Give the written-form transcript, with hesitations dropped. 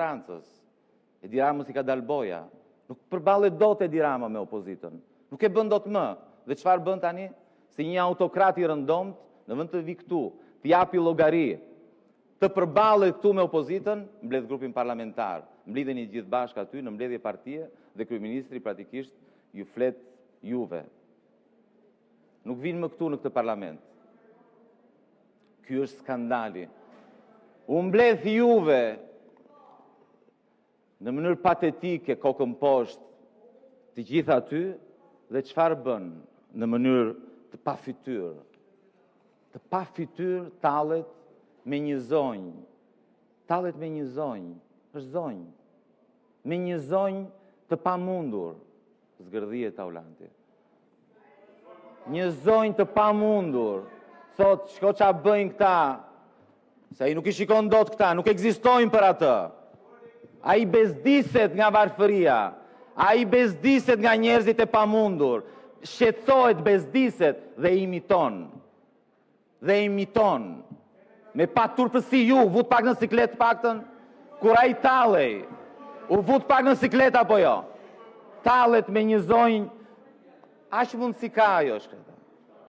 Francës. Edi Rama si ka dal boja. Nuk përballet dot Edi Rama me opozitën. Nuk e bën dot më. Dhe çfarë bën tani? Si një autokrat i rëndomt, në vend të vi këtu, të japi llogari, të përballet këtu me opozitën, mbledh grupin parlamentar. Mblidheni gjithë bashkë aty në mbledhje partie dhe kryeministri praktikisht ju flet juve. Nuk vinë më këtu në këtë parlament. Ky është skandali. U mbledh juve në mënyrë patetike, kokën poshtë, të gjithë aty, dhe çfarë bën në mënyrë të pa fytyrë? Të pa fytyrë tallet me një zonjë. Tallet me një zonjë. Është zonjë. Me një zonjë të pamundur. Zgërdhije Taulanti. Një zonjë të pamundur. Thot, shko qa bëjnë këta. Se ai nuk i shikon dot këta, nuk ekzistojnë për atë. Ai bezdiset nga varfëria. Ai bezdiset nga njerëzit e pamundur. Shqetësohet, bezdiset dhe imiton. Dhe imiton. Me pa turpësi ju, vut pak në siklet paktën, kur ai tallej, u vut pak në siklet apo jo? Tallet me një zonjë, aq mundsi ka ajo shkret.